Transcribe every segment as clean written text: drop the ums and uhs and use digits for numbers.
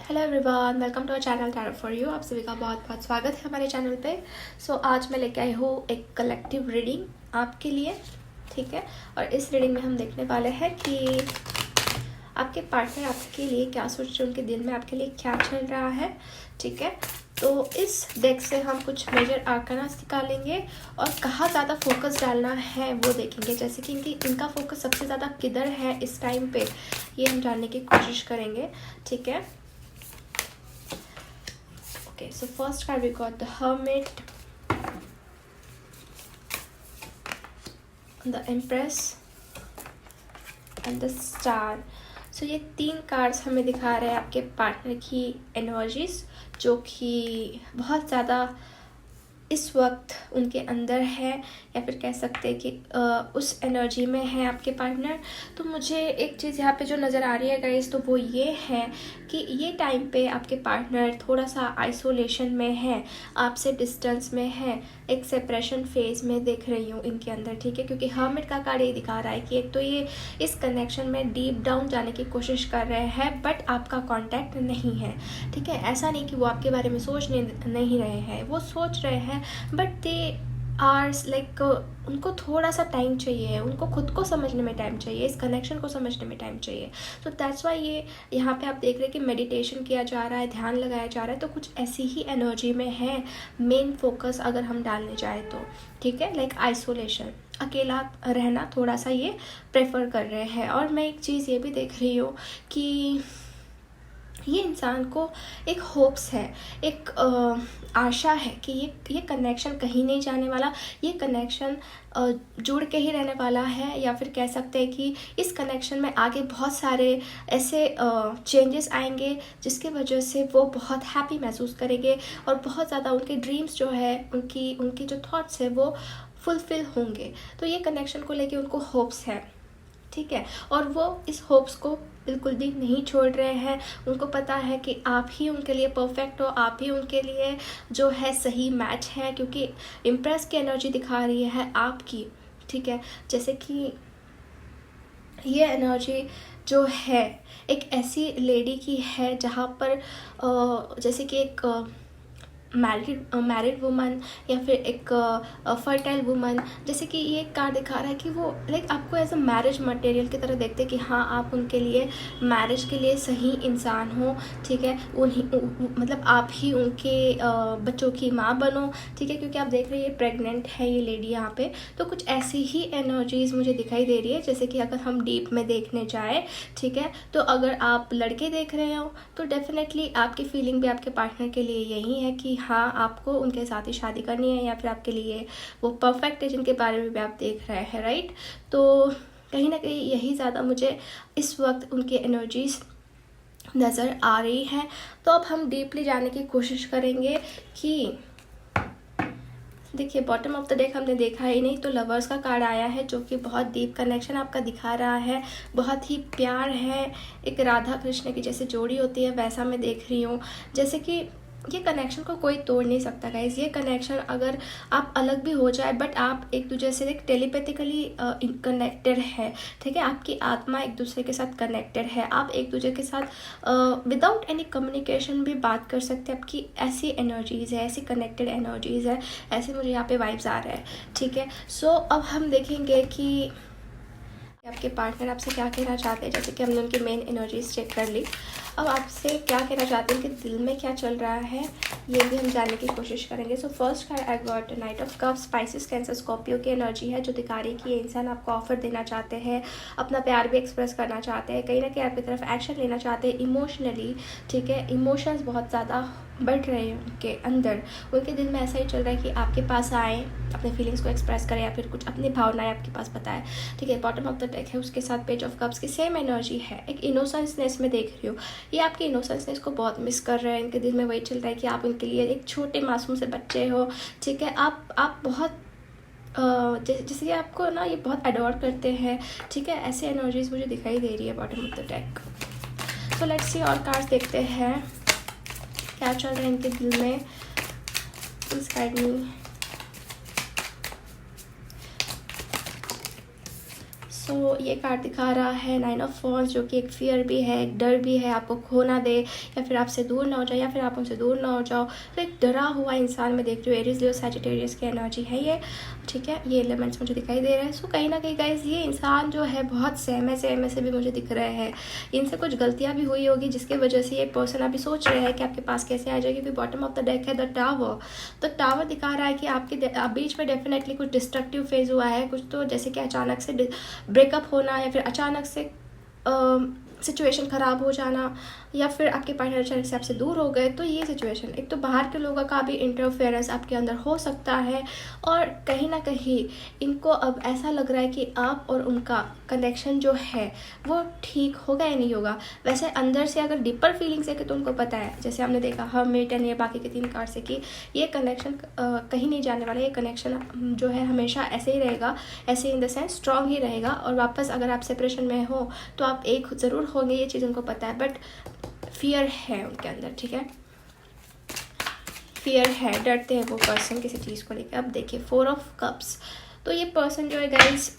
Hello everyone, welcome to our channel tarot for you. आप सभी का बहुत बहुत स्वागत है हमारे चैनल पे। आज मैं लेके आई हूँ एक कलेक्टिव रीडिंग आपके लिए, ठीक है। और इस रीडिंग में हम देखने वाले हैं कि आपके पार्टनर आपके लिए क्या सोच रहे हैं, उनके दिल में आपके लिए क्या चल रहा है, ठीक है। तो इस डेक से हम कुछ मेजर आर्कानास निकालेंगे और कहाँ ज़्यादा फोकस डालना है वो देखेंगे। जैसे कि इनका फोकस सबसे ज़्यादा किधर है इस टाइम पे, ये हम जानने की कोशिश करेंगे, ठीक है। Okay, so first card we got the Hermit, the Empress and the Star. So ये तीन कार्ड्स हमें दिखा रहे हैं आपके पार्टनर की एनर्जीज, जो कि बहुत ज़्यादा इस वक्त उनके अंदर है, या फिर कह सकते हैं कि उस एनर्जी में है आपके पार्टनर। तो मुझे एक चीज़ यहाँ पे जो नज़र आ रही है गाइस, तो वो ये है कि ये टाइम पे आपके पार्टनर थोड़ा सा आइसोलेशन में है, आपसे डिस्टेंस में है, एक सेपरेशन फेज में देख रही हूँ इनके अंदर, ठीक है। क्योंकि हर्मिट का कार्ड ये दिखा रहा है कि एक तो ये इस कनेक्शन में डीप डाउन जाने की कोशिश कर रहे हैं, बट आपका कांटेक्ट नहीं है, ठीक है। ऐसा नहीं कि वो आपके बारे में सोच नहीं रहे हैं, वो सोच रहे हैं, बट दे आर्स लाइक उनको थोड़ा सा टाइम चाहिए, उनको खुद को समझने में टाइम चाहिए, इस कनेक्शन को समझने में टाइम चाहिए। तो दैट्स वाई ये यहाँ पे आप देख रहे हैं कि मेडिटेशन किया जा रहा है, ध्यान लगाया जा रहा है। तो कुछ ऐसी ही एनर्जी में है मेन फोकस अगर हम डालने जाए तो, ठीक है। लाइक आइसोलेशन, अकेला रहना थोड़ा सा ये प्रेफर कर रहे हैं। और मैं एक चीज़ ये भी देख रही हूँ कि ये इंसान को एक होप्स है, एक आशा है कि ये कनेक्शन कहीं नहीं जाने वाला, ये कनेक्शन जुड़ के ही रहने वाला है। या फिर कह सकते हैं कि इस कनेक्शन में आगे बहुत सारे ऐसे चेंजेस आएंगे जिसकी वजह से वो बहुत हैप्पी महसूस करेंगे और बहुत ज़्यादा उनके ड्रीम्स जो है, उनकी जो थॉट्स है वो फुलफिल होंगे। तो ये कनेक्शन को लेके उनको होप्स है, ठीक है। और वो इस होप्स को बिल्कुल भी नहीं छोड़ रहे हैं। उनको पता है कि आप ही उनके लिए परफेक्ट हो, आप ही उनके लिए जो है सही मैच है, क्योंकि इम्प्रेस की एनर्जी दिखा रही है आपकी, ठीक है। जैसे कि ये एनर्जी जो है एक ऐसी लेडी की है जहाँ पर जैसे कि एक मैरिड वुमन या फिर एक फर्टाइल वुमन, जैसे कि ये कार्ड दिखा रहा है कि वो लाइक आपको एज अ मैरिज मटेरियल की तरह देखते हैं कि हाँ आप उनके लिए मैरिज के लिए सही इंसान हो, ठीक है। मतलब आप ही उनके बच्चों की माँ बनो, ठीक है। क्योंकि आप देख रहे हैं ये प्रेग्नेंट है ये लेडी यहाँ पे। तो कुछ ऐसी ही एनर्जीज मुझे दिखाई दे रही है, जैसे कि अगर हम डीप में देखने जाए, ठीक है। तो अगर आप लड़के देख रहे हो तो डेफिनेटली आपकी फीलिंग भी आपके पार्टनर के लिए यही है कि हाँ आपको उनके साथ ही शादी करनी है, या फिर आपके लिए वो परफेक्ट है जिनके बारे में भी आप देख रहे हैं, राइट। तो कहीं ना कहीं यही ज़्यादा मुझे इस वक्त उनकी एनर्जीज नज़र आ रही है। तो अब हम डीपली जाने की कोशिश करेंगे कि देखिए बॉटम ऑफ द डेक हमने देखा ही नहीं, तो लवर्स का कार्ड आया है जो कि बहुत डीप कनेक्शन आपका दिखा रहा है, बहुत ही प्यार है, एक राधा कृष्ण की जैसे जोड़ी होती है वैसा मैं देख रही हूँ। जैसे कि ये कनेक्शन को कोई तोड़ नहीं सकता गाइज। ये कनेक्शन अगर आप अलग भी हो जाए, बट आप एक दूसरे से एक टेलीपैथिकली कनेक्टेड है, ठीक है। आपकी आत्मा एक दूसरे के साथ कनेक्टेड है, आप एक दूसरे के साथ विदाउट एनी कम्युनिकेशन भी बात कर सकते हैं। आपकी ऐसी एनर्जीज है, ऐसी कनेक्टेड एनर्जीज है, ऐसे मुझे यहाँ पे वाइब्स आ रहे हैं, ठीक है। सो अब हम देखेंगे कि आपके पार्टनर आपसे क्या कहना चाहते हैं। जैसे कि हमने उनकी मेन एनर्जीज चेक कर ली, अब आपसे क्या कहना चाहते हैं, उनके दिल में क्या चल रहा है ये भी हम जानने की कोशिश करेंगे। So first card I got knight of cups, Pisces Cancer Scorpio की एनर्जी है जो दिखा रही है कि ये इंसान आपको ऑफर देना चाहते हैं, अपना प्यार भी एक्सप्रेस करना चाहते हैं, कहीं ना कहीं आपकी तरफ एक्शन लेना चाहते हैं इमोशनली, ठीक है। इमोशंस बहुत ज़्यादा बढ़ रहे हैं उनके अंदर, उनके दिल में ऐसा ही चल रहा है कि आपके पास आए, अपने फीलिंग्स को एक्सप्रेस करें, या फिर कुछ अपनी भावनाएं आपके पास बताएं, ठीक है। बॉटम ऑफ द डेक है, उसके साथ पेज ऑफ कप्स की सेम एनर्जी है, एक इनोसेंसनेस में देख रही हूँ। ये आपकी इनोसेंसनेस को बहुत मिस कर रहे हैं, इनके दिल में वही चल रहा है कि आप उनके लिए एक छोटे मासूम से बच्चे हो, ठीक है। आप बहुत जैसे कि आपको ना ये बहुत अडोर करते हैं, ठीक है। ऐसे एनर्जीज मुझे दिखाई दे रही है बॉटम ऑफ द डेक। तो लेट्स सी और कार्ड्स देखते हैं क्या चल रहा है इनके दिल में। Please guide me. सो ये कार्ड दिखा रहा है 9 ऑफ वॉन्ड्स, जो कि एक फियर भी है, एक डर भी है, आपको खो ना दे या फिर आपसे दूर ना हो जाए या फिर आप उनसे दूर ना हो जाओ। तो एक डरा हुआ इंसान मैं देख रही हूँ, एरीज लियो सैजिटेरियस की एनर्जी है ये, ठीक है। ये एलिमेंट्स मुझे दिखाई दे रहे हैं। सो कहीं ना कहीं गाइज ये इंसान जो है बहुत सहमे सहमे से भी मुझे दिख रहे हैं, इनसे कुछ गलतियाँ भी हुई होगी जिसकी वजह से ये पर्सन अभी सोच रहे हैं कि आपके पास कैसे आ जाएगी। क्योंकि बॉटम ऑफ द डेक है द टावर, तो टावर दिखा रहा है कि आपके बीच में डेफिनेटली कुछ डिस्ट्रक्टिव फेज हुआ है, कुछ तो जैसे कि अचानक से ब्रेकअप होना या फिर अचानक से सिचुएशन ख़राब हो जाना या फिर आपके पार्टनर अचानक से आपसे दूर हो गए। तो ये सिचुएशन, एक तो बाहर के लोगों का भी इंटरफेरेंस आपके अंदर हो सकता है और कहीं ना कहीं इनको अब ऐसा लग रहा है कि आप और उनका कनेक्शन जो है वो ठीक होगा या नहीं होगा। वैसे अंदर से अगर डीपर फीलिंग्स है कि तो उनको पता है, जैसे हमने देखा हर्मिट एंड ये बाकी के 3 कार्ड से, कि ये कनेक्शन कहीं नहीं जाने वाला, ये कनेक्शन जो है हमेशा ऐसे ही रहेगा, ऐसे इन द सेंस स्ट्रॉन्ग ही रहेगा। और वापस अगर आप सेपरेशन में हो तो आप एक ज़रूर होंगे, ये चीज़ उनको पता है, बट फियर है उनके अंदर, ठीक है, फियर है, डरते हैं वो पर्सन किसी चीज़ को लेकर। अब देखिए 4 ऑफ कप्स, तो ये पर्सन जो है गाइस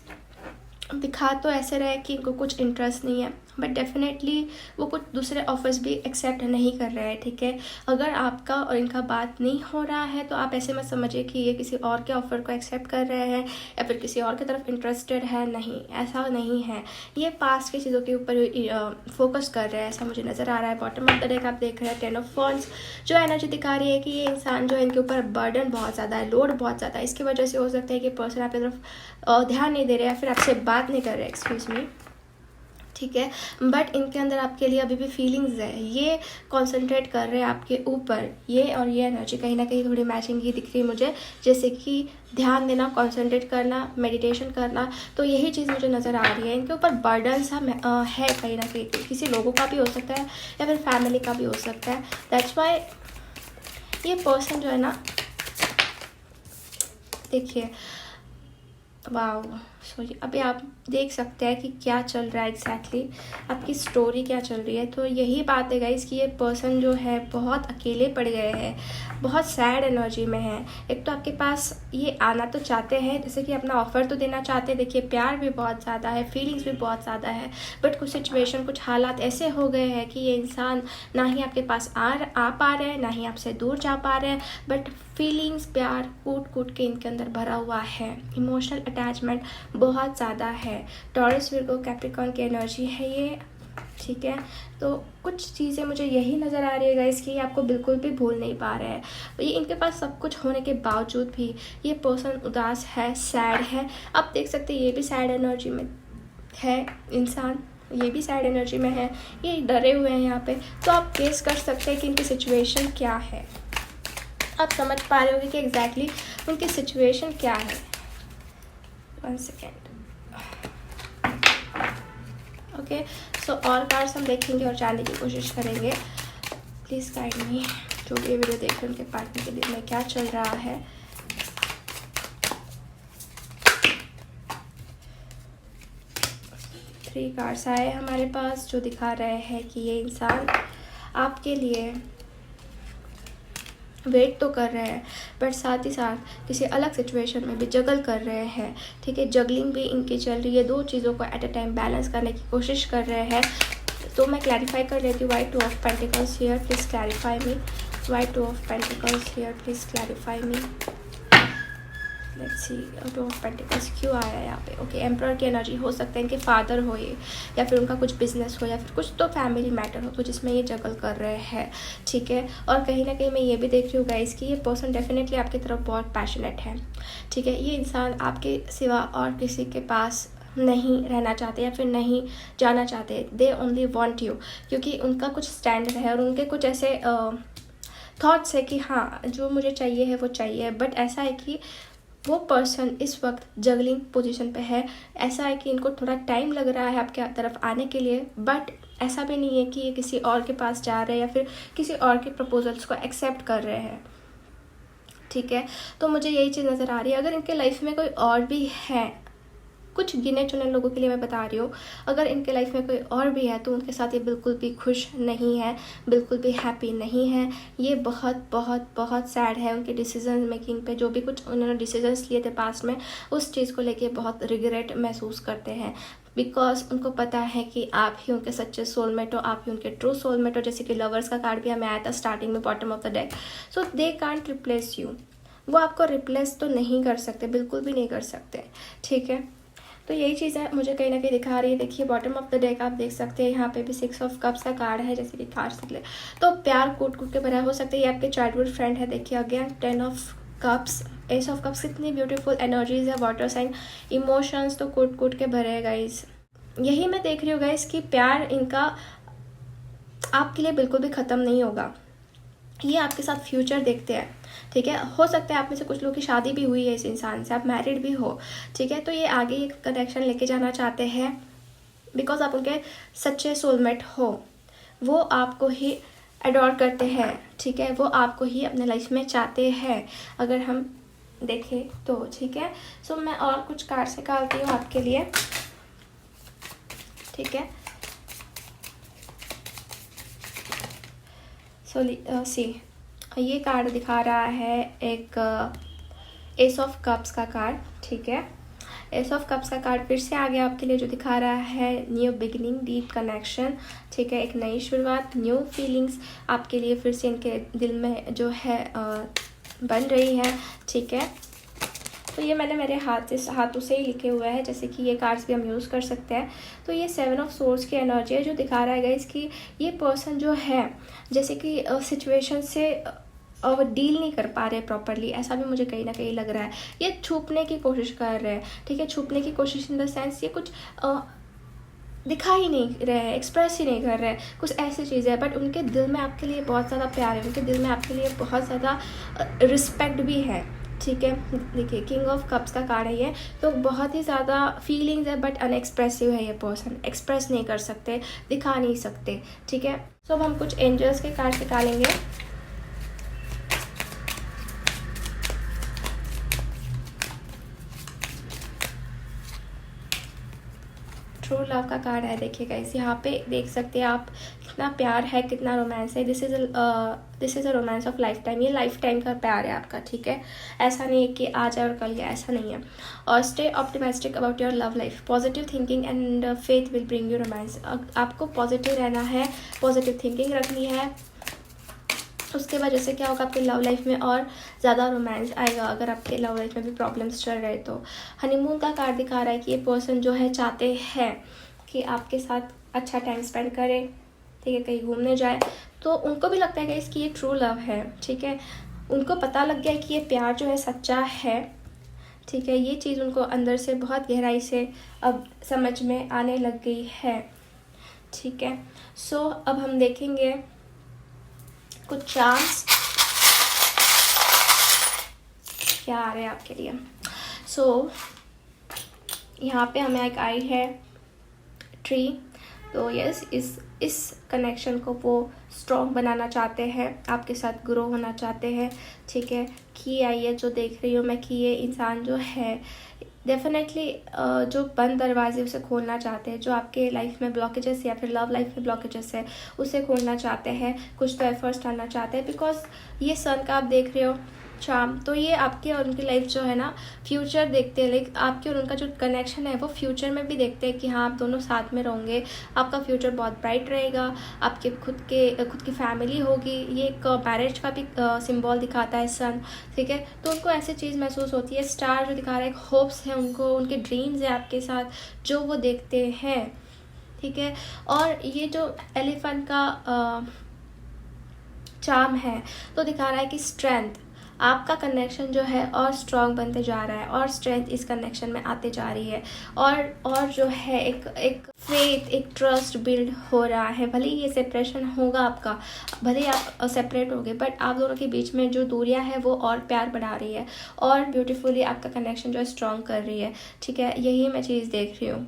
दिखा तो ऐसे रहे कि इनको कुछ इंटरेस्ट नहीं है, बट डेफिनेटली वो कुछ दूसरे ऑफर्स भी एक्सेप्ट नहीं कर रहे हैं, ठीक है। अगर आपका और इनका बात नहीं हो रहा है तो आप ऐसे मत समझिए कि ये किसी और के ऑफर को एक्सेप्ट कर रहे हैं या फिर किसी और की तरफ इंटरेस्टेड है, नहीं, ऐसा नहीं है। ये पास्ट की चीज़ों के ऊपर फोकस कर रहे हैं, ऐसा मुझे नज़र आ रहा है। बॉटम ऑफ द डेक आप देख रहे हैं 10 ऑफ वॉन्ड्स, जो एनर्जी दिखा रही है कि ये इंसान जो है इनके ऊपर बर्डन बहुत ज़्यादा है, लोड बहुत ज़्यादा है। इसकी वजह से हो सकता है कि पर्सन आपकी तरफ ध्यान नहीं दे रहे या फिर आपसे बात नहीं कर रहे, एक्सक्यूज़ मी, ठीक है। बट इनके अंदर आपके लिए अभी भी फीलिंग्स है, ये कंसंट्रेट कर रहे हैं आपके ऊपर। ये और ये एनर्जी कहीं ना कहीं थोड़ी मैचिंग ही दिख रही है मुझे, जैसे कि ध्यान देना, कंसंट्रेट करना, मेडिटेशन करना, तो यही चीज़ मुझे नज़र आ रही है। इनके ऊपर बर्डन सा है कहीं ना कहीं, किसी लोगों का भी हो सकता है या फिर फैमिली का भी हो सकता है। दैट्स वाई ये पर्सन जो है ना, देखिए वाओ, सो अभी आप देख सकते हैं कि क्या चल रहा है एग्जैक्टली, आपकी स्टोरी क्या चल रही है। तो यही बात है गाइस कि ये पर्सन जो है बहुत अकेले पड़ गए हैं, बहुत सैड एनर्जी में है। एक तो आपके पास ये आना तो चाहते हैं, जैसे कि अपना ऑफर तो देना चाहते हैं, देखिए प्यार भी बहुत ज़्यादा है, फीलिंग्स भी बहुत ज़्यादा है, बट कुछ सिचुएशन, कुछ हालात ऐसे हो गए हैं कि ये इंसान ना ही आपके पास आ पा रहे हैं, ना ही आपसे दूर जा पा रहे हैं, बट फीलिंग्स, प्यार कूट कूट के इनके अंदर भरा हुआ है, इमोशनल अटैचमेंट बहुत ज़्यादा है। टॉरस, विर्गो, कैप्रिकॉर्न की एनर्जी है ये, ठीक है। तो कुछ चीज़ें मुझे यही नज़र आ रही है गाइस कि ये आपको बिल्कुल भी भूल नहीं पा रहे हैं। ये इनके पास सब कुछ होने के बावजूद भी ये पर्सन उदास है, सैड है। आप देख सकते हैं ये भी सैड एनर्जी में है इंसान, ये भी सैड एनर्जी में है, ये डरे हुए हैं यहाँ पे। तो आप गेस कर सकते हैं कि इनकी सिचुएशन क्या है, आप समझ पा रहे होंगे कि एग्जैक्टली उनकी सिचुएशन क्या है। 1 सेकेंड, ओके। सो और कार्ड्स हम देखेंगे और जानने की कोशिश करेंगे। प्लीज़ गाइड मी, जो भी ये वीडियो देख रहे हैं उनके पार्टनर के दिल में क्या चल रहा है। थ्री कार्ड्स आए हमारे पास जो दिखा रहे हैं कि ये इंसान आपके लिए वेट तो कर रहे हैं, बट साथ ही साथ किसी अलग सिचुएशन में भी जगल कर रहे हैं, ठीक है। जगलिंग भी इनकी चल रही है, 2 चीज़ों को एट अ टाइम बैलेंस करने की कोशिश कर रहे हैं। तो मैं क्लैरिफाई कर लेती हूँ। Why 2 of pentacles here, please clarify me. Why 2 of pentacles here, please clarify me. Let's see 2 of pentacles क्यों आया यहाँ पे। ओके, एम्परर की एनर्जी हो सकता है इनके फादर हो ये, या फिर उनका कुछ बिजनेस हो, या फिर कुछ तो फैमिली मैटर हो, तो जिसमें ये जगल कर रहे हैं, ठीक है। और कहीं ना कहीं मैं ये भी देख रही हूँ गाइस कि ये पर्सन डेफिनेटली आपकी तरफ बहुत पैशनेट है, ठीक है। ये इंसान आपके सिवा और किसी के पास नहीं रहना चाहते या फिर नहीं जाना चाहते, दे ओनली वॉन्ट यू, क्योंकि उनका कुछ स्टैंडर्ड है और उनके कुछ ऐसे थॉट्स है कि हाँ जो मुझे चाहिए है वो चाहिए। बट ऐसा है कि वो पर्सन इस वक्त जगलिंग पोजीशन पे है, ऐसा है कि इनको थोड़ा टाइम लग रहा है आपके तरफ आने के लिए, बट ऐसा भी नहीं है कि ये किसी और के पास जा रहे हैं या फिर किसी और के प्रपोजल्स को एक्सेप्ट कर रहे हैं, ठीक है। तो मुझे यही चीज़ नज़र आ रही है। अगर इनके लाइफ में कोई और भी है, कुछ गिने चुने लोगों के लिए मैं बता रही हूँ। अगर इनके लाइफ में कोई और भी है तो उनके साथ ये बिल्कुल भी खुश नहीं है, बिल्कुल भी हैप्पी नहीं है। ये बहुत बहुत बहुत सैड है। उनके डिसीजन मेकिंग पे, जो भी कुछ उन्होंने डिसीजंस लिए थे पास्ट में, उस चीज़ को लेके बहुत रिग्रेट महसूस करते हैं। बिकॉज उनको पता है कि आप ही उनके सच्चे सोलमेट हो, आप ही उनके ट्रू सोलमेट हो। जैसे कि लवर्स का कार्ड भी हमें आया था स्टार्टिंग में, bottom of the deck. So they can't replace you. वो आपको रिप्लेस तो नहीं कर सकते, बिल्कुल भी नहीं कर सकते, ठीक है। तो यही चीज़ है मुझे कहीं ना कहीं दिखा रही है। देखिए बॉटम ऑफ द डेक आप देख सकते हैं, यहाँ पे भी 6 ऑफ कप्स का कार्ड है, जैसे कि काट सकते। तो प्यार कूट कूट के भरा हो सकता है, ये आपके चाइल्डहुड फ्रेंड है। देखिए again 10 of cups, S of cups, कितनी ब्यूटीफुल एनर्जीज है। वाटर साइन, इमोशंस तो कूट कूट के भरे हैं गाइज। यही मैं देख रही हूँ गाइज कि प्यार इनका आपके लिए बिल्कुल भी ख़त्म नहीं होगा। ये आपके साथ फ्यूचर देखते हैं, ठीक है। हो सकता है आप में से कुछ लोगों की शादी भी हुई है इस इंसान से, आप मैरिड भी हो, ठीक है। तो ये आगे एक कनेक्शन लेके जाना चाहते हैं बिकॉज आप उनके सच्चे सोलमेट हो। वो आपको ही एडोर करते हैं, ठीक है। वो आपको ही अपने लाइफ में चाहते हैं, अगर हम देखें तो, ठीक है। सो मैं और कुछ कार्ड्स निकालती हूँ आपके लिए, ठीक है। सी ये कार्ड दिखा रहा है एक एस ऑफ कप्स का कार्ड, ठीक है। एस ऑफ कप्स का कार्ड फिर से आ गया आपके लिए, जो दिखा रहा है न्यू बिगिनिंग, डीप कनेक्शन, ठीक है। एक नई शुरुआत, न्यू फीलिंग्स आपके लिए फिर से इनके दिल में जो है बन रही है, ठीक है। तो ये मैंने मेरे हाथों से ही लिखे हुए हैं, जैसे कि ये कार्ड्स भी हम यूज़ कर सकते हैं। तो ये 7 ऑफ सोर्ड्स की एनर्जी है, जो दिखा रहा है गाइस कि ये पर्सन जो है जैसे कि सिचुएशन से वो डील नहीं कर पा रहे प्रॉपरली, ऐसा भी मुझे कहीं ना कहीं लग रहा है। ये छुपने की कोशिश कर रहे हैं, ठीक है। छुपने की कोशिश इन द सेंस ये कुछ दिखा ही नहीं रहे हैं, एक्सप्रेस ही नहीं कर रहे हैं, कुछ ऐसी चीज़ है। बट उनके दिल में आपके लिए बहुत ज़्यादा प्यार है, उनके दिल में आपके लिए बहुत ज़्यादा रिस्पेक्ट भी है, ठीक है। देखिए किंग ऑफ कप्स का कार्ड है ये, तो बहुत ही ज़्यादा फीलिंग्स है बट अनएक्सप्रेसिव है। ये पर्सन एक्सप्रेस नहीं कर सकते, दिखा नहीं सकते, ठीक है। सो अब हम कुछ एंजल्स के कार्ड निकालेंगे। ट्रू लव का कार्ड है, देखिएगा इस यहाँ पे देख सकते हैं आप, कितना प्यार है, कितना रोमांस है। This is a romance of life time. ये लाइफ टाइम का प्यार है आपका, ठीक है। ऐसा नहीं है कि आज है और कल गया, ऐसा नहीं है। और stay optimistic about your love life, positive thinking and faith will bring you romance. आपको पॉजिटिव रहना है, पॉजिटिव थिंकिंग रखनी है, उसके वजह से क्या होगा, आपके लव लाइफ में और ज़्यादा रोमांस आएगा। अगर आपके लव लाइफ में भी प्रॉब्लम्स चल रहे तो हनीमून का कार्ड दिखा रहा है कि ये पर्सन जो है चाहते हैं कि आपके साथ अच्छा टाइम स्पेंड करे, ठीक है, कहीं घूमने जाए। तो उनको भी लगता है कि इसकी ये ट्रू लव है, ठीक है। उनको पता लग गया है कि ये प्यार जो है सच्चा है, ठीक है। ये चीज़ उनको अंदर से बहुत गहराई से अब समझ में आने लग गई है, ठीक है। सो अब हम देखेंगे कुछ चांस क्या आ रहे हैं आपके लिए। सो यहाँ पे हमें एक आई है ट्री। तो यस, इस कनेक्शन को वो स्ट्रॉन्ग बनाना चाहते हैं, आपके साथ ग्रो होना चाहते हैं, ठीक है। की आई है, जो देख रही हूँ मैं कि ये इंसान जो है डेफिनेटली जो बंद दरवाजे उसे खोलना चाहते हैं, जो आपके लाइफ में ब्लॉकेजेस या फिर लव लाइफ में ब्लॉकेजेस है उसे खोलना चाहते हैं, कुछ तो एफर्ट्स डालना चाहते हैं। बिकॉज ये सन का आप देख रहे हो चार्म, तो ये आपके और उनकी लाइफ जो है ना फ्यूचर देखते हैं। लाइक आपके और उनका जो कनेक्शन है वो फ्यूचर में भी देखते हैं कि हाँ आप दोनों साथ में रहोगे, आपका फ्यूचर बहुत ब्राइट रहेगा, आपके खुद की फैमिली होगी। ये एक मैरिज का भी सिंबल दिखाता है सन, ठीक है। तो उनको ऐसी चीज़ महसूस होती है। स्टार जो दिखा रहा है, होप्स है उनको, उनके ड्रीम्स है आपके साथ जो वो देखते हैं, ठीक है। और ये जो एलिफेंट का चार्म है तो दिखा रहा है कि स्ट्रेंथ, आपका कनेक्शन जो है और स्ट्रॉन्ग बनते जा रहा है और स्ट्रेंथ इस कनेक्शन में आते जा रही है। और जो है एक फेथ, एक ट्रस्ट बिल्ड हो रहा है। भले ही ये सेपरेशन होगा आपका, भले ही आप सेपरेट होगे, बट आप दोनों के बीच में जो दूरियां है वो और प्यार बढ़ा रही है और ब्यूटीफुली आपका कनेक्शन जो है स्ट्रॉन्ग कर रही है, ठीक है। यही मैं चीज़ देख रही हूँ,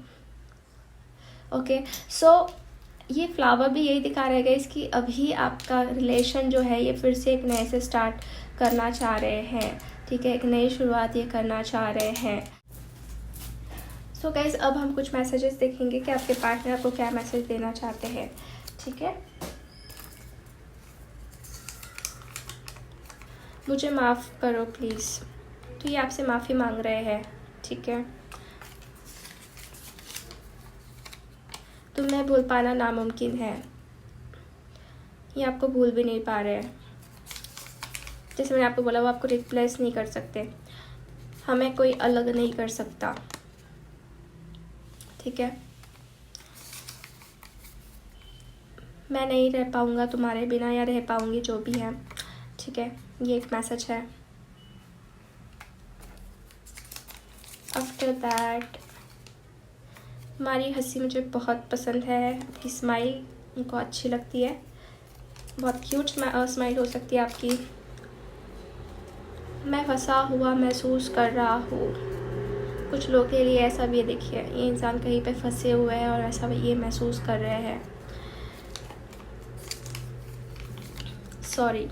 ओके। सो ये फ्लावर भी यही दिखा रहेगा इसकी, अभी आपका रिलेशन जो है ये फिर से एक नए से स्टार्ट करना चाह रहे हैं, ठीक है। एक नई शुरुआत ये करना चाह रहे हैं। सो गाइज अब हम कुछ मैसेजेस देखेंगे कि आपके पार्टनर आपको क्या मैसेज देना चाहते हैं, ठीक है। मुझे माफ़ करो प्लीज़, तो ये आपसे माफ़ी मांग रहे हैं, ठीक है। तुम्हें भूल पाना नामुमकिन है, ये आपको भूल भी नहीं पा रहे हैं। जैसे मैंने आपको बोला, वो आपको रिप्लेस नहीं कर सकते, हमें कोई अलग नहीं कर सकता, ठीक है। मैं नहीं रह पाऊँगा तुम्हारे बिना, या रह पाऊँगी, जो भी है, ठीक है। ये एक मैसेज है। आफ्टर दैट, तुम्हारी हंसी मुझे बहुत पसंद है, आपकी स्माइल उनको अच्छी लगती है, बहुत क्यूट स्माइल हो सकती है आपकी। मैं फंसा हुआ महसूस कर रहा हूँ। कुछ लोगों के लिए ऐसा भी है, देखिए ये इंसान कहीं पे फंसे हुए हैं और ऐसा ये महसूस कर रहे हैं। सॉरी,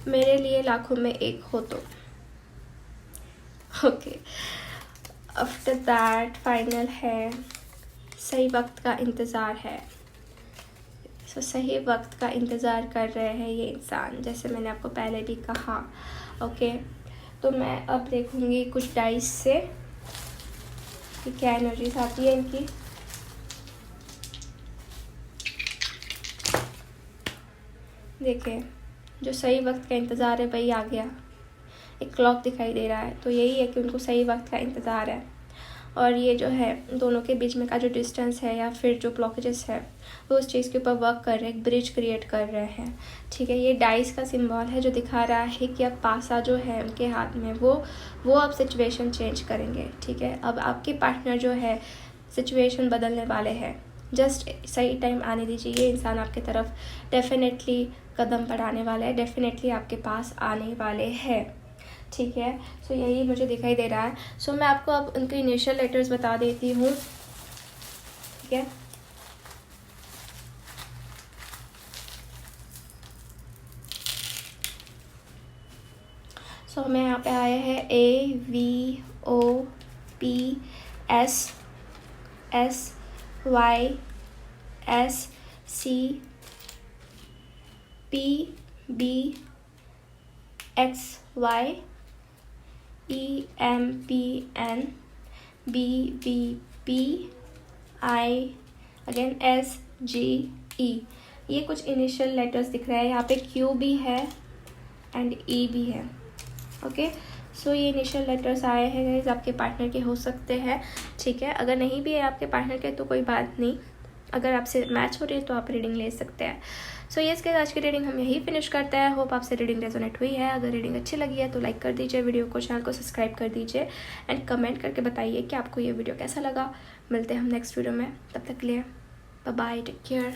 मेरे लिए लाखों में एक हो तो। ओके, आफ्टर दैट फाइनल है, सही वक्त का इंतज़ार है। सो सही वक्त का इंतज़ार कर रहे हैं ये इंसान, जैसे मैंने आपको पहले भी कहा। ओके, तो मैं अब देखूँगी कुछ डाइस से कि क्या एनर्जीज आती है इनकी। देखिए, जो सही वक्त का इंतज़ार है वही आ गया, एक क्लॉक दिखाई दे रहा है, तो यही है कि उनको सही वक्त का इंतज़ार है। और ये जो है दोनों के बीच में का जो डिस्टेंस है या फिर जो ब्लॉकेजेस है, वो उस चीज़ के ऊपर वर्क कर रहे हैं, एक ब्रिज क्रिएट कर रहे हैं, ठीक है। ये डाइस का सिंबल है जो दिखा रहा है कि अब पासा जो है उनके हाथ में, वो अब सिचुएशन चेंज करेंगे, ठीक है। अब आपके पार्टनर जो है सिचुएशन बदलने वाले हैं, जस्ट सही टाइम आने दीजिए। ये इंसान आपके तरफ डेफिनेटली कदम बढ़ाने वाला है, डेफिनेटली आपके पास आने वाले हैं, ठीक है। सो यही मुझे दिखाई दे रहा है। सो मैं आपको अब उनके इनिशियल लेटर्स बता देती हूँ, ठीक है। सो हमें यहाँ पे आया है AVOPSSYPBXY EMPN BVPI again SGE। ये कुछ इनिशियल लेटर्स दिख रहे हैं, यहाँ पे Q भी है एंड E भी है, ओके। सो ये इनिशियल लेटर्स आए हैं गाइस, आपके पार्टनर के हो सकते हैं, ठीक है। अगर नहीं भी है आपके पार्टनर के तो कोई बात नहीं, अगर आपसे मैच हो रही है तो आप रीडिंग ले सकते हैं। सो यस गाइस, आज की रीडिंग हम यही फिनिश करते हैं। होप आपसे रीडिंग रेजोनेट हुई है। अगर रीडिंग अच्छी लगी है तो लाइक कर दीजिए वीडियो को, चैनल को सब्सक्राइब कर दीजिए एंड कमेंट करके बताइए कि आपको ये वीडियो कैसा लगा। मिलते हैं हम नेक्स्ट वीडियो में, तब तक के लिए बाय बाय, टेक केयर।